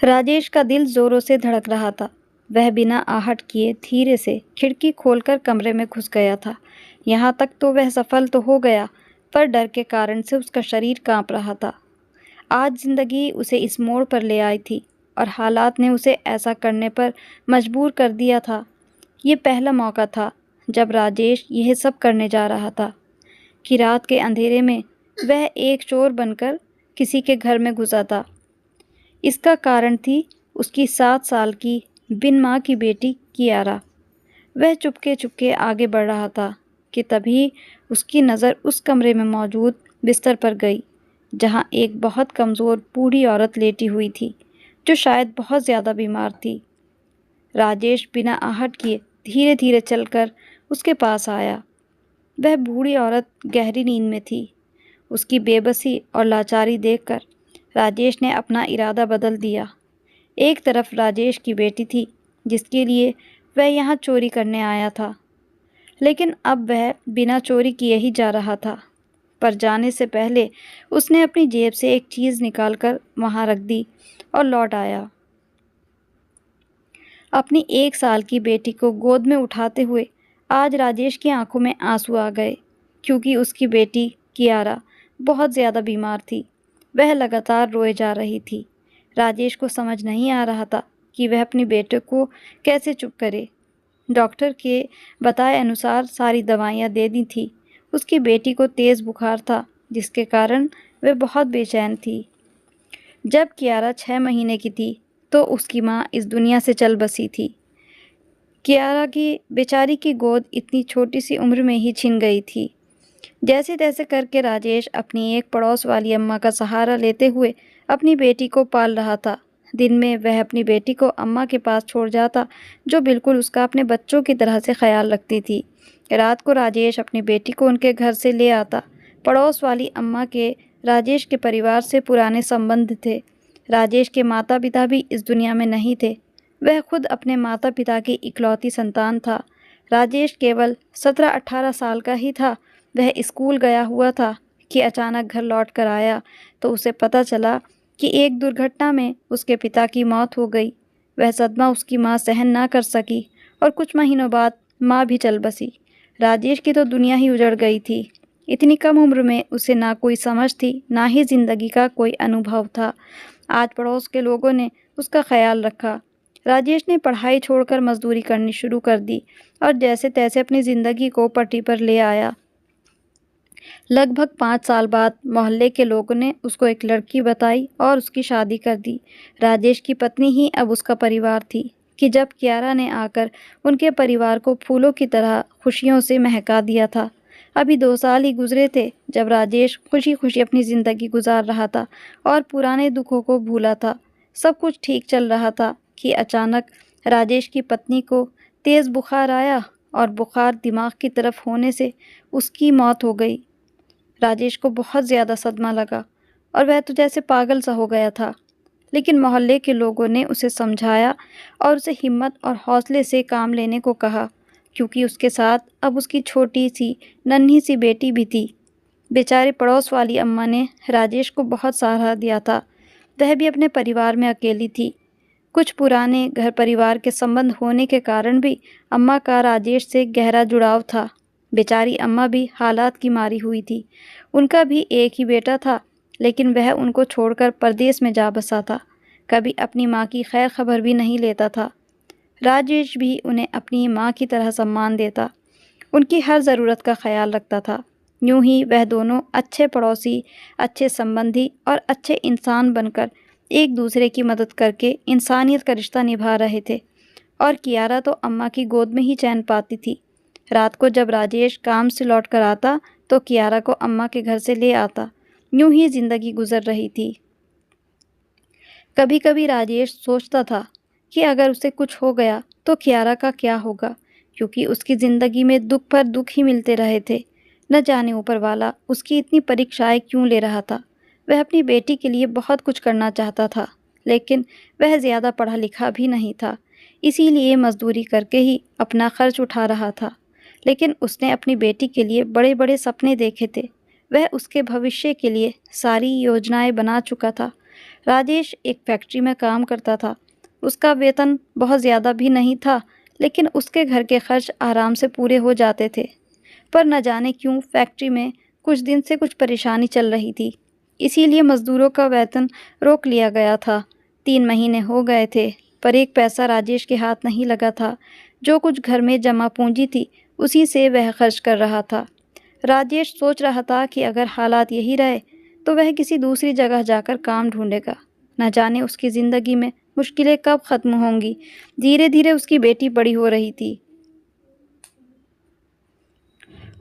राजेश का दिल जोरों से धड़क रहा था। वह बिना आहट किए धीरे से खिड़की खोलकर कमरे में घुस गया था। यहाँ तक तो वह सफल तो हो गया, पर डर के कारण से उसका शरीर कांप रहा था। आज जिंदगी उसे इस मोड़ पर ले आई थी और हालात ने उसे ऐसा करने पर मजबूर कर दिया था। ये पहला मौका था जब राजेश यह सब करने जा रहा था कि रात के अंधेरे में वह एक चोर बनकर किसी के घर में घुसा था। इसका कारण थी उसकी 7 साल की बिन माँ की बेटी कियारा। वह चुपके चुपके आगे बढ़ रहा था कि तभी उसकी नज़र उस कमरे में मौजूद बिस्तर पर गई जहाँ एक बहुत कमज़ोर बूढ़ी औरत लेटी हुई थी, जो शायद बहुत ज़्यादा बीमार थी। राजेश बिना आहट किए धीरे धीरे चलकर उसके पास आया। वह बूढ़ी औरत गहरी नींद में थी। उसकी बेबसी और लाचारी देखकर राजेश ने अपना इरादा बदल दिया। एक तरफ राजेश की बेटी थी जिसके लिए वह यहाँ चोरी करने आया था, लेकिन अब वह बिना चोरी किए ही जा रहा था। पर जाने से पहले उसने अपनी जेब से एक चीज़ निकालकर वहाँ रख दी और लौट आया। अपनी 1 साल की बेटी को गोद में उठाते हुए आज राजेश की आंखों में आंसू आ गए, क्योंकि उसकी बेटी कियारा बहुत ज़्यादा बीमार थी। वह लगातार रोए जा रही थी। राजेश को समझ नहीं आ रहा था कि वह अपने बेटे को कैसे चुप करे। डॉक्टर के बताए अनुसार सारी दवाइयाँ दे दी थी। उसकी बेटी को तेज़ बुखार था, जिसके कारण वह बहुत बेचैन थी। जब कियारा 6 महीने की थी तो उसकी माँ इस दुनिया से चल बसी थी। कियारा की बेचारी की गोद इतनी छोटी सी उम्र में ही छिन गई थी। जैसे तैसे करके राजेश अपनी एक पड़ोस वाली अम्मा का सहारा लेते हुए अपनी बेटी को पाल रहा था। दिन में वह अपनी बेटी को अम्मा के पास छोड़ जाता, जो बिल्कुल उसका अपने बच्चों की तरह से ख्याल रखती थी। रात को राजेश अपनी बेटी को उनके घर से ले आता। पड़ोस वाली अम्मा के राजेश के परिवार से पुराने संबंध थे। राजेश के माता पिता भी इस दुनिया में नहीं थे। वह खुद अपने माता पिता की इकलौती संतान था। राजेश केवल 17-18 साल का ही था। वह स्कूल गया हुआ था कि अचानक घर लौट कर आया तो उसे पता चला कि एक दुर्घटना में उसके पिता की मौत हो गई। वह सदमा उसकी माँ सहन ना कर सकी और कुछ महीनों बाद माँ भी चल बसी। राजेश की तो दुनिया ही उजड़ गई थी। इतनी कम उम्र में उसे ना कोई समझ थी, ना ही जिंदगी का कोई अनुभव था। आज पड़ोस के लोगों ने उसका ख्याल रखा। राजेश ने पढ़ाई छोड़कर मजदूरी करनी शुरू कर दी और जैसे तैसे अपनी ज़िंदगी को पटरी पर ले आया। लगभग 5 साल बाद मोहल्ले के लोगों ने उसको एक लड़की बताई और उसकी शादी कर दी। राजेश की पत्नी ही अब उसका परिवार थी कि जब कियारा ने आकर उनके परिवार को फूलों की तरह खुशियों से महका दिया था। अभी 2 साल ही गुजरे थे जब राजेश खुशी खुशी अपनी ज़िंदगी गुजार रहा था और पुराने दुखों को भूला था। सब कुछ ठीक चल रहा था कि अचानक राजेश की पत्नी को तेज़ बुखार आया और बुखार दिमाग की तरफ होने से उसकी मौत हो गई। राजेश को बहुत ज़्यादा सदमा लगा और वह तो जैसे पागल सा हो गया था। लेकिन मोहल्ले के लोगों ने उसे समझाया और उसे हिम्मत और हौसले से काम लेने को कहा, क्योंकि उसके साथ अब उसकी छोटी सी नन्ही सी बेटी भी थी। बेचारे पड़ोस वाली अम्मा ने राजेश को बहुत सहारा दिया था। वह भी अपने परिवार में अकेली थी। कुछ पुराने घर परिवार के संबंध होने के कारण भी अम्मा का राजेश से गहरा जुड़ाव था। बेचारी अम्मा भी हालात की मारी हुई थी। उनका भी एक ही बेटा था, लेकिन वह उनको छोड़कर परदेश में जा बसा था। कभी अपनी माँ की खैर खबर भी नहीं लेता था। राजेश भी उन्हें अपनी माँ की तरह सम्मान देता, उनकी हर ज़रूरत का ख्याल रखता था। यूँ ही वह दोनों अच्छे पड़ोसी, अच्छे संबंधी और अच्छे इंसान बनकर एक दूसरे की मदद करके इंसानियत का रिश्ता निभा रहे थे। और कियारा तो अम्मा की गोद में ही चैन पाती थी। रात को जब राजेश काम से लौट कर आता तो कियारा को अम्मा के घर से ले आता। यूं ही जिंदगी गुजर रही थी। कभी कभी राजेश सोचता था कि अगर उसे कुछ हो गया तो कियारा का क्या होगा, क्योंकि उसकी ज़िंदगी में दुख पर दुख ही मिलते रहे थे। न जाने ऊपर वाला उसकी इतनी परीक्षाएं क्यों ले रहा था। वह अपनी बेटी के लिए बहुत कुछ करना चाहता था, लेकिन वह ज़्यादा पढ़ा लिखा भी नहीं था, इसीलिए मजदूरी करके ही अपना खर्च उठा रहा था। लेकिन उसने अपनी बेटी के लिए बड़े बड़े सपने देखे थे। वह उसके भविष्य के लिए सारी योजनाएं बना चुका था। राजेश एक फैक्ट्री में काम करता था। उसका वेतन बहुत ज़्यादा भी नहीं था, लेकिन उसके घर के खर्च आराम से पूरे हो जाते थे। पर न जाने क्यों फैक्ट्री में कुछ दिन से कुछ परेशानी चल रही थी, इसीलिए मज़दूरों का वेतन रोक लिया गया था। 3 महीने हो गए थे, पर एक पैसा राजेश के हाथ नहीं लगा था। जो कुछ घर में जमा पूंजी थी, उसी से वह खर्च कर रहा था। राजेश सोच रहा था कि अगर हालात यही रहे, तो वह किसी दूसरी जगह जाकर काम ढूंढेगा। न जाने उसकी ज़िंदगी में मुश्किलें कब ख़त्म होंगी। धीरे धीरे उसकी बेटी बड़ी हो रही थी।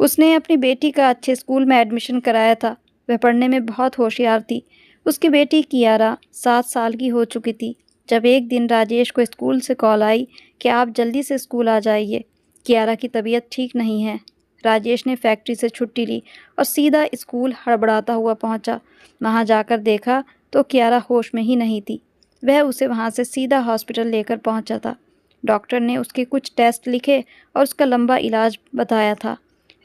उसने अपनी बेटी का अच्छे स्कूल में एडमिशन कराया था। वह पढ़ने में बहुत होशियार थी। उसकी बेटी कियारा 7 साल की हो चुकी थी जब एक दिन राजेश को स्कूल से कॉल आई कि आप जल्दी से स्कूल आ जाइए, कियारा की तबीयत ठीक नहीं है। राजेश ने फैक्ट्री से छुट्टी ली और सीधा स्कूल हड़बड़ाता हुआ पहुंचा। वहां जाकर देखा तो कियारा होश में ही नहीं थी। वह उसे वहां से सीधा हॉस्पिटल लेकर पहुंचा था। डॉक्टर ने उसके कुछ टेस्ट लिखे और उसका लंबा इलाज बताया था।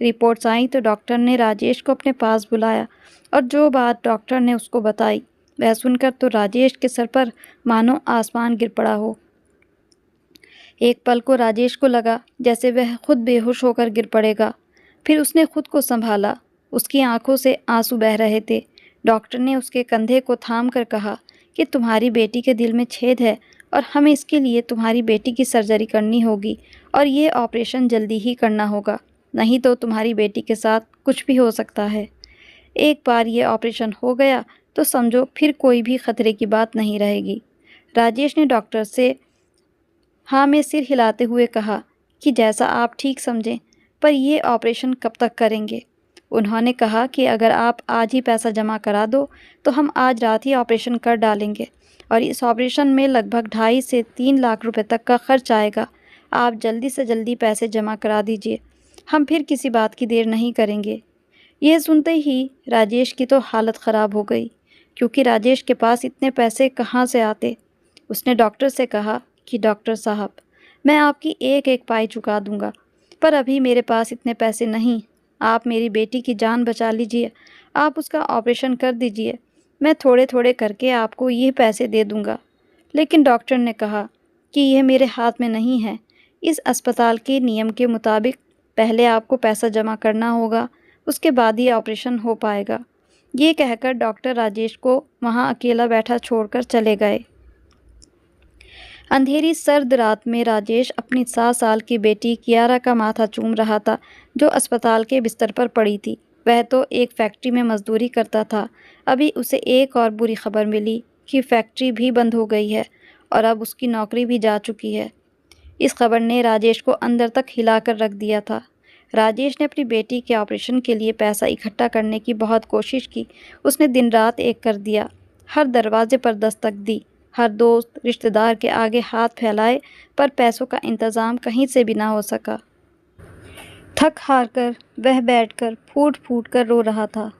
रिपोर्ट्स आई तो डॉक्टर ने राजेश को अपने पास बुलाया और जो बात डॉक्टर ने उसको बताई, वह सुनकर तो राजेश के सर पर मानो आसमान गिर पड़ा हो। एक पल को राजेश को लगा जैसे वह खुद बेहोश होकर गिर पड़ेगा। फिर उसने खुद को संभाला। उसकी आंखों से आंसू बह रहे थे। डॉक्टर ने उसके कंधे को थाम कर कहा कि तुम्हारी बेटी के दिल में छेद है और हमें इसके लिए तुम्हारी बेटी की सर्जरी करनी होगी और ये ऑपरेशन जल्दी ही करना होगा, नहीं तो तुम्हारी बेटी के साथ कुछ भी हो सकता है। एक बार ये ऑपरेशन हो गया तो समझो फिर कोई भी खतरे की बात नहीं रहेगी। राजेश ने डॉक्टर से हाँ में सिर हिलाते हुए कहा कि जैसा आप ठीक समझें, पर ये ऑपरेशन कब तक करेंगे? उन्होंने कहा कि अगर आप आज ही पैसा जमा करा दो तो हम आज रात ही ऑपरेशन कर डालेंगे और इस ऑपरेशन में लगभग 2.5 से 3 लाख रुपए तक का खर्च आएगा। आप जल्दी से जल्दी पैसे जमा करा दीजिए, हम फिर किसी बात की देर नहीं करेंगे। यह सुनते ही राजेश की तो हालत ख़राब हो गई, क्योंकि राजेश के पास इतने पैसे कहाँ से आते। उसने डॉक्टर से कहा कि डॉक्टर साहब, मैं आपकी एक एक पाई चुका दूंगा, पर अभी मेरे पास इतने पैसे नहीं। आप मेरी बेटी की जान बचा लीजिए, आप उसका ऑपरेशन कर दीजिए, मैं थोड़े थोड़े करके आपको ये पैसे दे दूंगा। लेकिन डॉक्टर ने कहा कि यह मेरे हाथ में नहीं है। इस अस्पताल के नियम के मुताबिक पहले आपको पैसा जमा करना होगा, उसके बाद ही ऑपरेशन हो पाएगा। ये कहकर डॉक्टर राजेश को वहाँ अकेला बैठा छोड़कर चले गए। अंधेरी सर्द रात में राजेश अपनी 7 साल की बेटी कियारा का माथा चूम रहा था, जो अस्पताल के बिस्तर पर पड़ी थी। वह तो एक फैक्ट्री में मजदूरी करता था। अभी उसे एक और बुरी खबर मिली कि फैक्ट्री भी बंद हो गई है और अब उसकी नौकरी भी जा चुकी है। इस खबर ने राजेश को अंदर तक हिलाकर रख दिया था। राजेश ने अपनी बेटी के ऑपरेशन के लिए पैसा इकट्ठा करने की बहुत कोशिश की। उसने दिन रात एक कर दिया, हर दरवाजे पर दस्तक दी, हर दोस्त रिश्तेदार के आगे हाथ फैलाए, पर पैसों का इंतज़ाम कहीं से भी ना हो सका। थक हार कर वह बैठकर फूट फूट कर रो रहा था।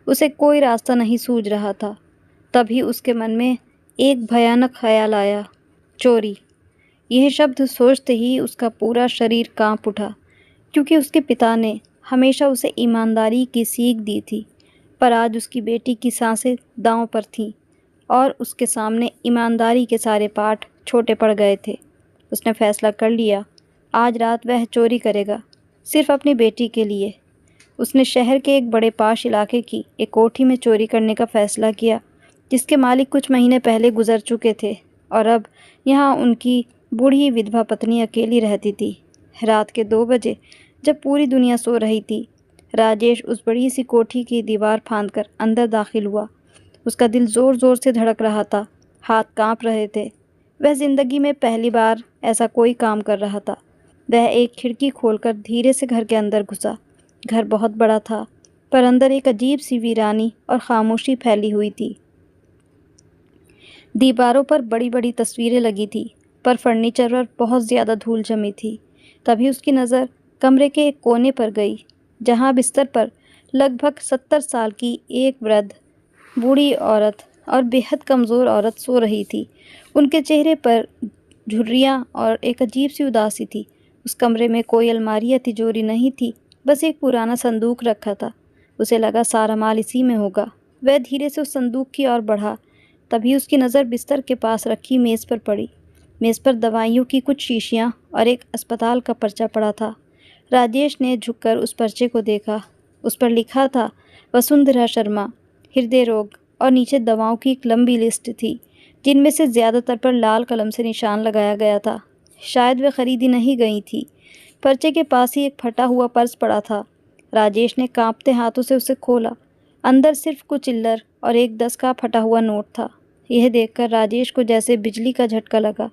उसे कोई रास्ता नहीं सूझ रहा था। तभी उसके मन में एक भयानक ख्याल आया, चोरी। यह शब्द सोचते ही उसका पूरा शरीर कांप उठा, क्योंकि उसके पिता ने हमेशा उसे ईमानदारी की सीख दी थी। पर आज उसकी बेटी की सांसें दांव पर थीं और उसके सामने ईमानदारी के सारे पाठ छोटे पड़ गए थे। उसने फैसला कर लिया, आज रात वह चोरी करेगा, सिर्फ अपनी बेटी के लिए। उसने शहर के एक बड़े पाश इलाके की एक कोठी में चोरी करने का फैसला किया, जिसके मालिक कुछ महीने पहले गुजर चुके थे और अब यहाँ उनकी बूढ़ी विधवा पत्नी अकेली रहती थी। रात के 2 बजे, जब पूरी दुनिया सो रही थी, राजेश उस बड़ी सी कोठी की दीवार फांदकर अंदर दाखिल हुआ। उसका दिल ज़ोर ज़ोर से धड़क रहा था, हाथ कांप रहे थे। वह ज़िंदगी में पहली बार ऐसा कोई काम कर रहा था। वह एक खिड़की खोलकर धीरे से घर के अंदर घुसा। घर बहुत बड़ा था, पर अंदर एक अजीब सी वीरानी और खामोशी फैली हुई थी। दीवारों पर बड़ी बड़ी तस्वीरें लगी थी, पर फर्नीचर पर बहुत ज़्यादा धूल जमी थी। तभी उसकी नज़र कमरे के एक कोने पर गई, जहाँ बिस्तर पर लगभग 70 साल की एक वृद्ध बूढ़ी औरत और बेहद कमज़ोर औरत सो रही थी। उनके चेहरे पर झुर्रियाँ और एक अजीब सी उदासी थी। उस कमरे में कोई अलमारी या तिजोरी नहीं थी, बस एक पुराना संदूक रखा था। उसे लगा सारा माल इसी में होगा। वह धीरे से उस संदूक की ओर बढ़ा, तभी उसकी नज़र बिस्तर के पास रखी मेज़ पर पड़ी। मेज़ पर दवाइयों की कुछ शीशियाँ और एक अस्पताल का पर्चा पड़ा था। राजेश ने झुककर उस पर्चे को देखा। उस पर लिखा था वसुंधरा शर्मा, हृदय रोग, और नीचे दवाओं की एक लंबी लिस्ट थी, जिनमें से ज़्यादातर पर लाल कलम से निशान लगाया गया था। शायद वे खरीदी नहीं गई थी। पर्चे के पास ही एक फटा हुआ पर्स पड़ा था। राजेश ने कांपते हाथों से उसे खोला। अंदर सिर्फ कुछ चिल्लर और एक 10 का फटा हुआ नोट था। यह देखकर राजेश को जैसे बिजली का झटका लगा।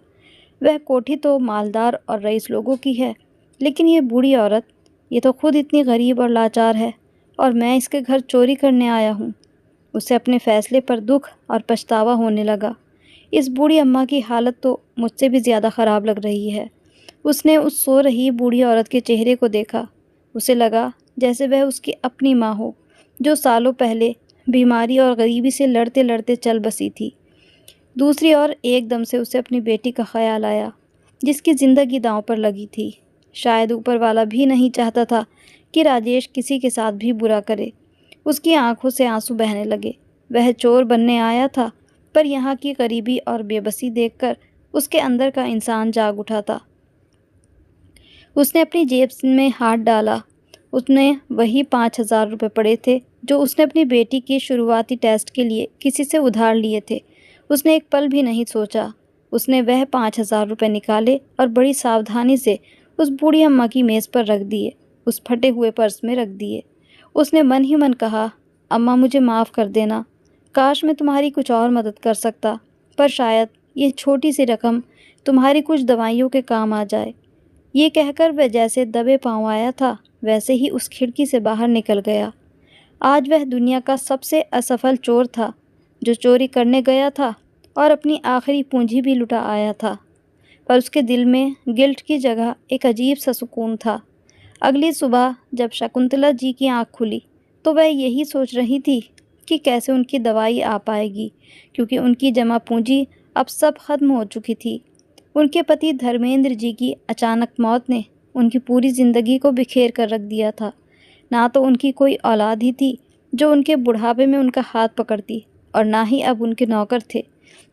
वह कोठी तो मालदार और रईस लोगों की है, लेकिन ये बूढ़ी औरत, ये तो खुद इतनी गरीब और लाचार है, और मैं इसके घर चोरी करने आया हूँ। उसे अपने फैसले पर दुख और पछतावा होने लगा। इस बूढ़ी अम्मा की हालत तो मुझसे भी ज़्यादा ख़राब लग रही है। उसने उस सो रही बूढ़ी औरत के चेहरे को देखा। उसे लगा जैसे वह उसकी अपनी माँ हो, जो सालों पहले बीमारी और गरीबी से लड़ते लड़ते चल बसी थी। दूसरी ओर एकदम से उसे अपनी बेटी का ख्याल आया, जिसकी ज़िंदगी दांव पर लगी थी। शायद ऊपर वाला भी नहीं चाहता था कि राजेश किसी के साथ भी बुरा करे। उसकी आंखों से आंसू बहने लगे। वह चोर बनने आया था, पर यहाँ की गरीबी और बेबसी देखकर उसके अंदर का इंसान जाग उठा था। उसने अपनी जेब में हाथ डाला। उसने वही 5,000 रुपये पड़े थे जो उसने अपनी बेटी के शुरुआती टेस्ट के लिए किसी से उधार लिए थे। उसने एक पल भी नहीं सोचा। उसने वह 5,000 रुपये निकाले और बड़ी सावधानी से उस बूढ़ी अम्मा की मेज़ पर रख दिए, उस फटे हुए पर्स में रख दिए। उसने मन ही मन कहा, अम्मा मुझे माफ़ कर देना, काश मैं तुम्हारी कुछ और मदद कर सकता, पर शायद ये छोटी सी रकम तुम्हारी कुछ दवाइयों के काम आ जाए। ये कहकर वह जैसे दबे पाँव आया था, वैसे ही उस खिड़की से बाहर निकल गया। आज वह दुनिया का सबसे असफल चोर था, जो चोरी करने गया था और अपनी आखिरी पूंजी भी लुटा आया था। पर उसके दिल में गिल्ट की जगह एक अजीब सा सुकून था। अगली सुबह जब शकुंतला जी की आँख खुली, तो वह यही सोच रही थी कि कैसे उनकी दवाई आ पाएगी, क्योंकि उनकी जमा पूंजी अब सब खत्म हो चुकी थी। उनके पति धर्मेंद्र जी की अचानक मौत ने उनकी पूरी ज़िंदगी को बिखेर कर रख दिया था। ना तो उनकी कोई औलाद ही थी जो उनके बुढ़ापे में उनका हाथ पकड़ती, और ना ही अब उनके नौकर थे।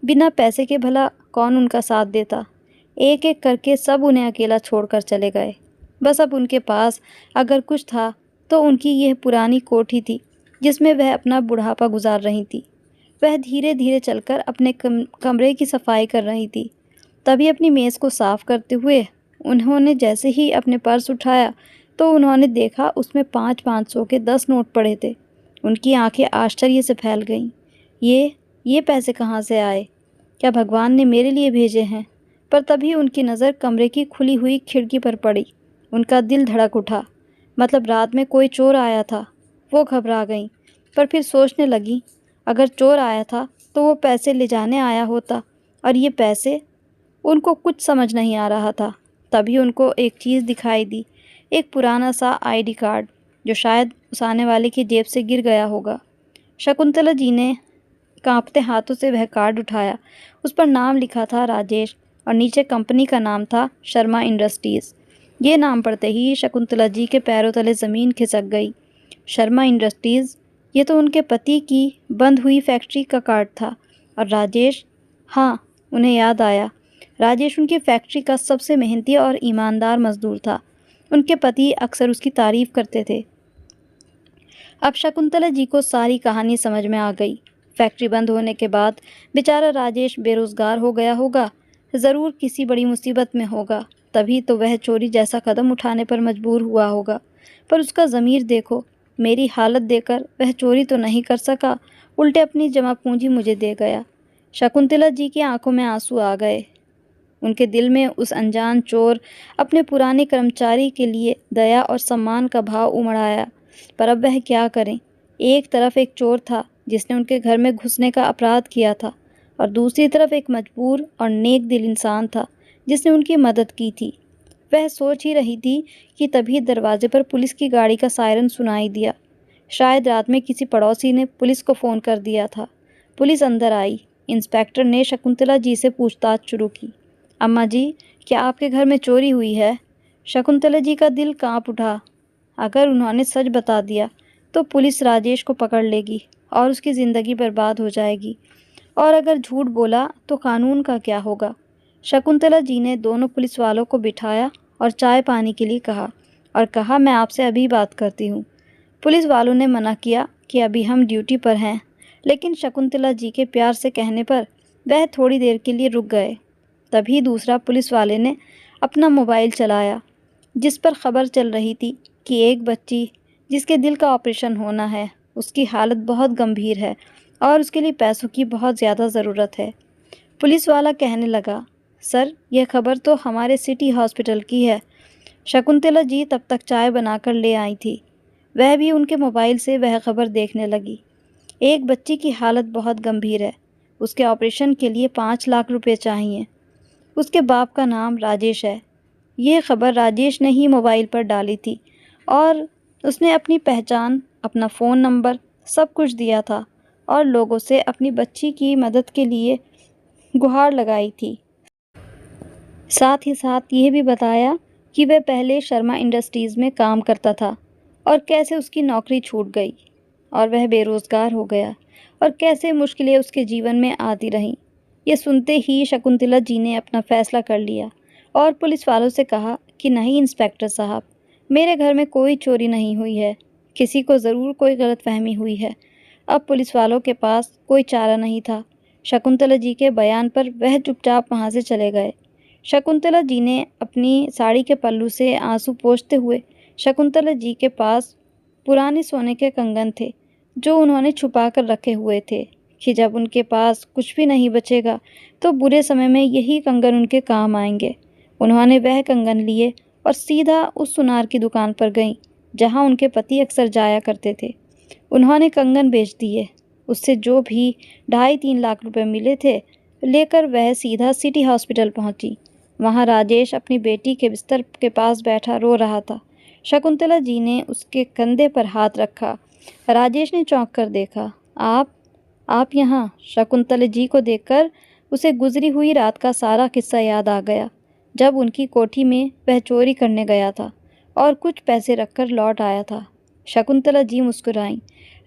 बिना पैसे के भला कौन उनका साथ देता। एक एक करके सब उन्हें अकेला छोड़कर चले गए। बस अब उनके पास अगर कुछ था तो उनकी यह पुरानी कोठी थी, जिसमें वह अपना बुढ़ापा गुजार रही थी। वह धीरे धीरे चलकर अपने कमरे की सफाई कर रही थी। तभी अपनी मेज़ को साफ़ करते हुए उन्होंने जैसे ही अपने पर्स उठाया, तो उन्होंने देखा उसमें 500-500 के 10 नोट पड़े थे। उनकी आंखें आश्चर्य से फैल गईं। ये पैसे कहाँ से आए? क्या भगवान ने मेरे लिए भेजे हैं? पर तभी उनकी नज़र कमरे की खुली हुई खिड़की पर पड़ी। उनका दिल धड़क उठा। मतलब रात में कोई चोर आया था। वो घबरा गईं, पर फिर सोचने लगीं, अगर चोर आया था तो वो पैसे ले जाने आया होता, और ये पैसे। उनको कुछ समझ नहीं आ रहा था। तभी उनको एक चीज़ दिखाई दी, एक पुराना सा आईडी कार्ड, जो शायद उस आने वाले की जेब से गिर गया होगा। शकुंतला जी ने कांपते हाथों से वह कार्ड उठाया। उस पर नाम लिखा था राजेश, और नीचे कंपनी का नाम था शर्मा इंडस्ट्रीज़। ये नाम पढ़ते ही शकुंतला जी के पैरों तले ज़मीन खिसक गई। शर्मा इंडस्ट्रीज़, ये तो उनके पति की बंद हुई फैक्ट्री का कार्ड था। और राजेश, हाँ, उन्हें याद आया। राजेश उनकी फैक्ट्री का सबसे मेहनती और ईमानदार मजदूर था। उनके पति अक्सर उसकी तारीफ करते थे। अब शकुंतला जी को सारी कहानी समझ में आ गई। फैक्ट्री बंद होने के बाद बेचारा राजेश बेरोजगार हो गया होगा, ज़रूर किसी बड़ी मुसीबत में होगा, तभी तो वह चोरी जैसा कदम उठाने पर मजबूर हुआ होगा। पर उसका ज़मीर देखो, मेरी हालत देखकर वह चोरी तो नहीं कर सका, उल्टे अपनी जमा पूंजी मुझे दे गया। शकुंतला जी की आंखों में आंसू आ गए। उनके दिल में उस अनजान चोर अपने पुराने कर्मचारी के लिए दया और सम्मान का भाव उमड़ आया। पर अब वह क्या करें? एक तरफ एक चोर था जिसने उनके घर में घुसने का अपराध किया था, और दूसरी तरफ एक मजबूर और नेक दिल इंसान था जिसने उनकी मदद की थी। वह सोच ही रही थी कि तभी दरवाजे पर पुलिस की गाड़ी का सायरन सुनाई दिया। शायद रात में किसी पड़ोसी ने पुलिस को फ़ोन कर दिया था। पुलिस अंदर आई। इंस्पेक्टर ने शकुंतला जी से पूछताछ शुरू की। अम्मा जी, क्या आपके घर में चोरी हुई है? शकुंतला जी का दिल कांप उठा। अगर उन्होंने सच बता दिया तो पुलिस राजेश को पकड़ लेगी और उसकी ज़िंदगी बर्बाद हो जाएगी। और अगर झूठ बोला तो कानून का क्या होगा। शकुंतला जी ने दोनों पुलिस वालों को बिठाया और चाय पानी के लिए कहा और कहा, मैं आपसे अभी बात करती हूँ। पुलिस वालों ने मना किया कि अभी हम ड्यूटी पर हैं, लेकिन शकुंतला जी के प्यार से कहने पर वह थोड़ी देर के लिए रुक गए। तभी दूसरा पुलिस वाले ने अपना मोबाइल चलाया, जिस पर खबर चल रही थी कि एक बच्ची जिसके दिल का ऑपरेशन होना है, उसकी हालत बहुत गंभीर है और उसके लिए पैसों की बहुत ज़्यादा ज़रूरत है। पुलिस वाला कहने लगा, सर, यह खबर तो हमारे सिटी हॉस्पिटल की है। शकुंतला जी तब तक चाय बनाकर ले आई थी। वह भी उनके मोबाइल से वह खबर देखने लगी। एक बच्ची की हालत बहुत गंभीर है, उसके ऑपरेशन के लिए 5 लाख रुपए चाहिए। उसके बाप का नाम राजेश है। ये खबर राजेश ने ही मोबाइल पर डाली थी और उसने अपनी पहचान, अपना फ़ोन नंबर, सब कुछ दिया था और लोगों से अपनी बच्ची की मदद के लिए गुहार लगाई थी। साथ ही साथ ये भी बताया कि वह पहले शर्मा इंडस्ट्रीज़ में काम करता था और कैसे उसकी नौकरी छूट गई और वह बेरोज़गार हो गया और कैसे मुश्किलें उसके जीवन में आती रहीं। ये सुनते ही शकुंतला जी ने अपना फ़ैसला कर लिया और पुलिस वालों से कहा कि नहीं इंस्पेक्टर साहब, मेरे घर में कोई चोरी नहीं हुई है, किसी को ज़रूर कोई गलतफहमी हुई है। अब पुलिस वालों के पास कोई चारा नहीं था। शकुंतला जी के बयान पर वह चुपचाप वहाँ से चले गए। शकुंतला जी ने अपनी साड़ी के पल्लू से आंसू पोंछते हुए शकुंतला जी के पास पुराने सोने के कंगन थे, जो उन्होंने छुपा कर रखे हुए थे कि जब उनके पास कुछ भी नहीं बचेगा तो बुरे समय में यही कंगन उनके काम आएंगे। उन्होंने वह कंगन लिए और सीधा उस सुनार की दुकान पर गईं, जहां उनके पति अक्सर जाया करते थे। उन्होंने कंगन बेच दिए। उससे जो भी 2.5-3 लाख रुपए मिले थे, लेकर वह सीधा सिटी हॉस्पिटल पहुंची। वहां राजेश अपनी बेटी के बिस्तर के पास बैठा रो रहा था। शकुंतला जी ने उसके कंधे पर हाथ रखा। राजेश ने चौंक कर देखा। आप यहाँ? शकुंतला जी को देखकर उसे गुजरी हुई रात का सारा किस्सा याद आ गया, जब उनकी कोठी में वह चोरी करने गया था और कुछ पैसे रखकर लौट आया था। शकुंतला जी मुस्कुराईं।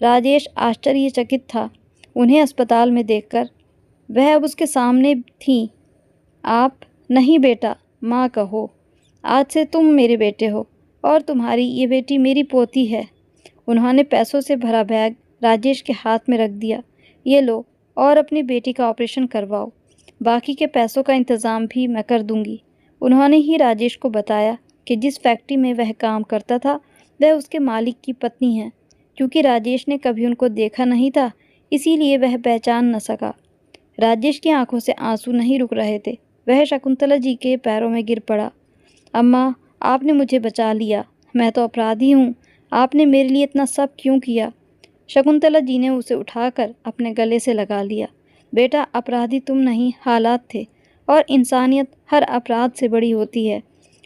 राजेश आश्चर्यचकित था उन्हें अस्पताल में देखकर। वह अब उसके सामने थीं। आप नहीं बेटा, माँ कहो। आज से तुम मेरे बेटे हो और तुम्हारी ये बेटी मेरी पोती है। उन्होंने पैसों से भरा बैग राजेश के हाथ में रख दिया। ये लो और अपनी बेटी का ऑपरेशन करवाओ। बाकी के पैसों का इंतज़ाम भी मैं कर दूंगी। उन्होंने ही राजेश को बताया कि जिस फैक्ट्री में वह काम करता था, वह उसके मालिक की पत्नी है। क्योंकि राजेश ने कभी उनको देखा नहीं था, इसीलिए वह पहचान न सका। राजेश की आंखों से आंसू नहीं रुक रहे थे। वह शकुंतला जी के पैरों में गिर पड़ा। अम्मा, आपने मुझे बचा लिया। मैं तो अपराधी हूँ। आपने मेरे लिए इतना सब क्यों किया? शकुंतला जी ने उसे उठाकर अपने गले से लगा लिया। बेटा, अपराधी तुम नहीं, हालात थे, और इंसानियत हर अपराध से बड़ी होती है।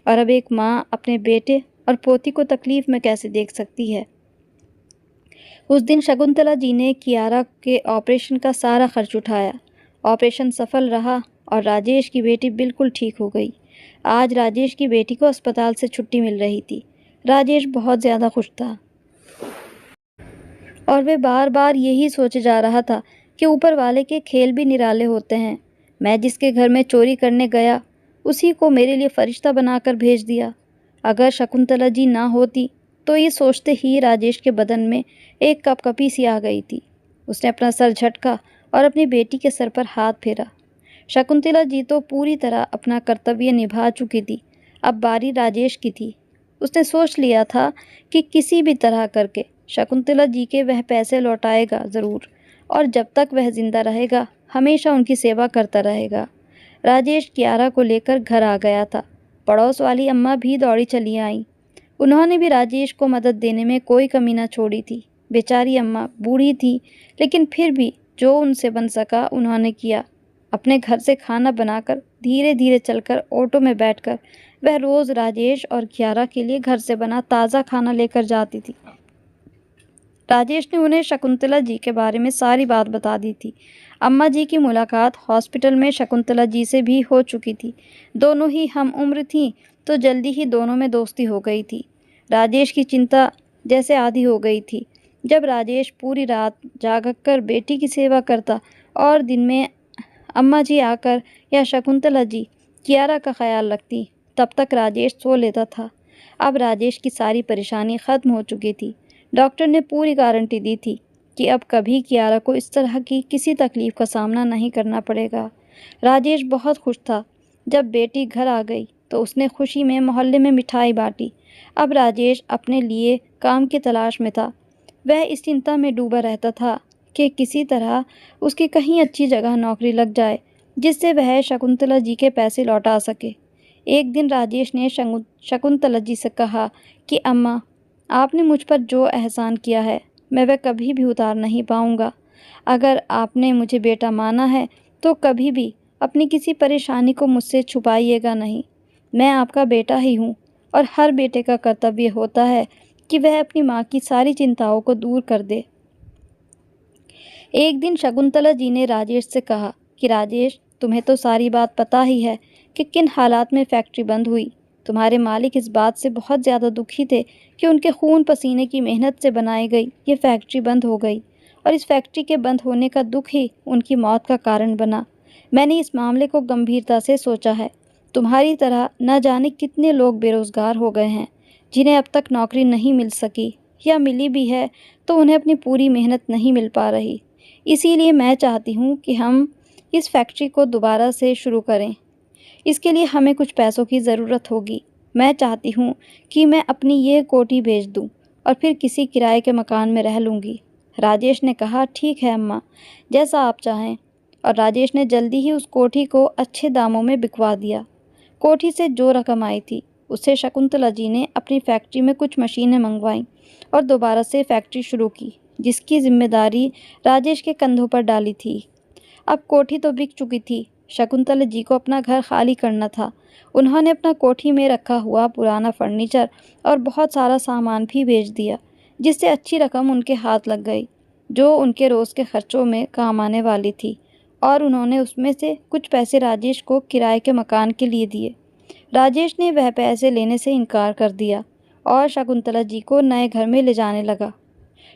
और अब एक माँ अपने बेटे और पोती को तकलीफ में कैसे देख सकती है? उस दिन शकुंतला जी ने कियारा के ऑपरेशन का सारा खर्च उठाया। ऑपरेशन सफल रहा और राजेश की बेटी बिल्कुल ठीक हो गई। आज राजेश की बेटी को अस्पताल से छुट्टी मिल रही थी। राजेश बहुत ज़्यादा खुश था और वे बार बार यही सोचे जा रहा था कि ऊपर वाले के खेल भी निराले होते हैं। मैं जिसके घर में चोरी करने गया, उसी को मेरे लिए फरिश्ता बनाकर भेज दिया। अगर शकुंतला जी ना होती तो ये सोचते ही राजेश के बदन में एक कपकपी सी आ गई थी। उसने अपना सर झटका और अपनी बेटी के सर पर हाथ फेरा। शकुंतला जी तो पूरी तरह अपना कर्तव्य निभा चुकी थी। अब बारी राजेश की थी। उसने सोच लिया था कि किसी भी तरह करके शकुंतला जी के वह पैसे लौटाएगा ज़रूर, और जब तक वह जिंदा रहेगा हमेशा उनकी सेवा करता रहेगा। राजेश कियारा को लेकर घर आ गया था। पड़ोस वाली अम्मा भी दौड़ी चली आईं। उन्होंने भी राजेश को मदद देने में कोई कमी न छोड़ी थी। बेचारी अम्मा बूढ़ी थी, लेकिन फिर भी जो उनसे बन सका उन्होंने किया। अपने घर से खाना बनाकर धीरे धीरे चलकर ऑटो में बैठकर वह रोज़ राजेश और कियारा के लिए घर से बना ताज़ा खाना लेकर जाती थी। राजेश ने उन्हें शकुंतला जी के बारे में सारी बात बता दी थी। अम्मा जी की मुलाकात हॉस्पिटल में शकुंतला जी से भी हो चुकी थी। दोनों ही हम उम्र थीं, तो जल्दी ही दोनों में दोस्ती हो गई थी। राजेश की चिंता जैसे आधी हो गई थी। जब राजेश पूरी रात जाग कर बेटी की सेवा करता और दिन में अम्मा जी आकर या शकुंतला जी कियारा का ख्याल रखती, तब तक राजेश सो लेता था। अब राजेश की सारी परेशानी ख़त्म हो चुकी थी। डॉक्टर ने पूरी गारंटी दी थी कि अब कभी कियारा को इस तरह की किसी तकलीफ़ का सामना नहीं करना पड़ेगा। राजेश बहुत खुश था। जब बेटी घर आ गई तो उसने खुशी में मोहल्ले में मिठाई बांटी। अब राजेश अपने लिए काम की तलाश में था। वह इस चिंता में डूबा रहता था कि किसी तरह उसकी कहीं अच्छी जगह नौकरी लग जाए, जिससे वह शकुंतला जी के पैसे लौटा सके। एक दिन राजेश ने शकुंतला जी से कहा कि अम्मा, आपने मुझ पर जो एहसान किया है मैं वह कभी भी उतार नहीं पाऊंगा। अगर आपने मुझे बेटा माना है तो कभी भी अपनी किसी परेशानी को मुझसे छुपाइएगा नहीं। मैं आपका बेटा ही हूँ और हर बेटे का कर्तव्य होता है कि वह अपनी माँ की सारी चिंताओं को दूर कर दे। एक दिन शकुंतला जी ने राजेश से कहा कि राजेश, तुम्हें तो सारी बात पता ही है कि किन हालात में फैक्ट्री बंद हुई। तुम्हारे मालिक इस बात से बहुत ज़्यादा दुखी थे कि उनके खून पसीने की मेहनत से बनाई गई ये फैक्ट्री बंद हो गई, और इस फैक्ट्री के बंद होने का दुख ही उनकी मौत का कारण बना। मैंने इस मामले को गंभीरता से सोचा है। तुम्हारी तरह न जाने कितने लोग बेरोज़गार हो गए हैं, जिन्हें अब तक नौकरी नहीं मिल सकी, या मिली भी है तो उन्हें अपनी पूरी मेहनत नहीं मिल पा रही। इसीलिए मैं चाहती हूँ कि हम इस फैक्ट्री को दोबारा से शुरू करें। इसके लिए हमें कुछ पैसों की ज़रूरत होगी। मैं चाहती हूँ कि मैं अपनी ये कोठी बेच दूँ और फिर किसी किराए के मकान में रह लूँगी। राजेश ने कहा, ठीक है अम्मा, जैसा आप चाहें। और राजेश ने जल्दी ही उस कोठी को अच्छे दामों में बिकवा दिया। कोठी से जो रकम आई थी उससे शकुंतला जी ने अपनी फैक्ट्री में कुछ मशीनें मंगवाईं और दोबारा से फैक्ट्री शुरू की, जिसकी जिम्मेदारी राजेश के कंधों पर डाली थी। अब कोठी तो बिक चुकी थी, शकुंतला जी को अपना घर खाली करना था। उन्होंने अपना कोठी में रखा हुआ पुराना फर्नीचर और बहुत सारा सामान भी बेच दिया, जिससे अच्छी रकम उनके हाथ लग गई, जो उनके रोज़ के खर्चों में काम आने वाली थी। और उन्होंने उसमें से कुछ पैसे राजेश को किराए के मकान के लिए दिए। राजेश ने वह पैसे लेने से इनकार कर दिया और शकुंतला जी को नए घर में ले जाने लगा।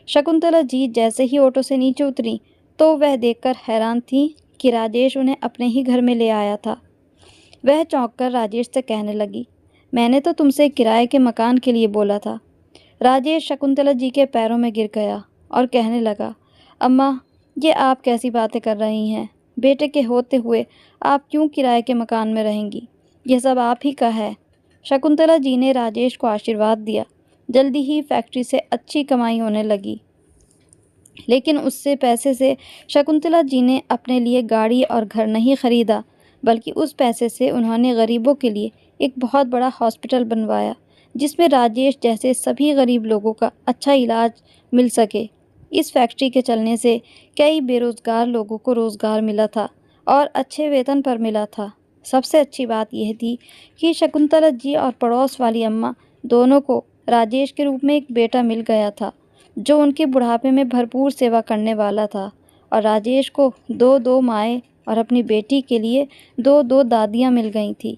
शकुंतला जी जैसे ही ऑटो से नीचे उतरी तो वह देखकर हैरान थी कि राजेश उन्हें अपने ही घर में ले आया था। वह चौंककर राजेश से कहने लगी, मैंने तो तुमसे किराए के मकान के लिए बोला था। राजेश शकुंतला जी के पैरों में गिर गया और कहने लगा, अम्मा, ये आप कैसी बातें कर रही हैं? बेटे के होते हुए आप क्यों किराए के मकान में रहेंगी? यह सब आप ही का है। शकुंतला जी ने राजेश को आशीर्वाद दिया। जल्दी ही फैक्ट्री से अच्छी कमाई होने लगी, लेकिन उससे पैसे से शकुंतला जी ने अपने लिए गाड़ी और घर नहीं खरीदा, बल्कि उस पैसे से उन्होंने गरीबों के लिए एक बहुत बड़ा हॉस्पिटल बनवाया, जिसमें राजेश जैसे सभी गरीब लोगों का अच्छा इलाज मिल सके। इस फैक्ट्री के चलने से कई बेरोज़गार लोगों को रोज़गार मिला था और अच्छे वेतन पर मिला था। सबसे अच्छी बात यह थी कि शकुंतला जी और पड़ोस वाली अम्मा दोनों को राजेश के रूप में एक बेटा मिल गया था, जो उनके बुढ़ापे में भरपूर सेवा करने वाला था। और राजेश को दो दो माएँ और अपनी बेटी के लिए दो दो दादियाँ मिल गई थी।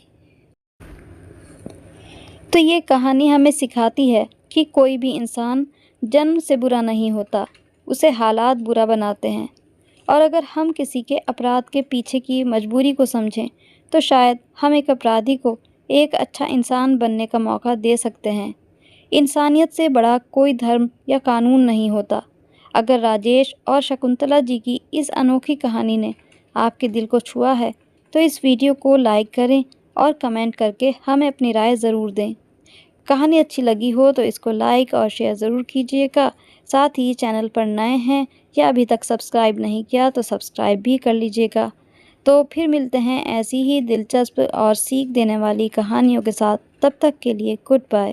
तो ये कहानी हमें सिखाती है कि कोई भी इंसान जन्म से बुरा नहीं होता, उसे हालात बुरा बनाते हैं। और अगर हम किसी के अपराध के पीछे की मजबूरी को समझें तो शायद हम एक अपराधी को एक अच्छा इंसान बनने का मौका दे सकते हैं। इंसानियत से बड़ा कोई धर्म या कानून नहीं होता। अगर राजेश और शकुंतला जी की इस अनोखी कहानी ने आपके दिल को छुआ है तो इस वीडियो को लाइक करें और कमेंट करके हमें अपनी राय ज़रूर दें। कहानी अच्छी लगी हो तो इसको लाइक और शेयर ज़रूर कीजिएगा। साथ ही चैनल पर नए हैं या अभी तक सब्सक्राइब नहीं किया तो सब्सक्राइब भी कर लीजिएगा। तो फिर मिलते हैं ऐसी ही दिलचस्प और सीख देने वाली कहानियों के साथ। तब तक के लिए गुड बाय।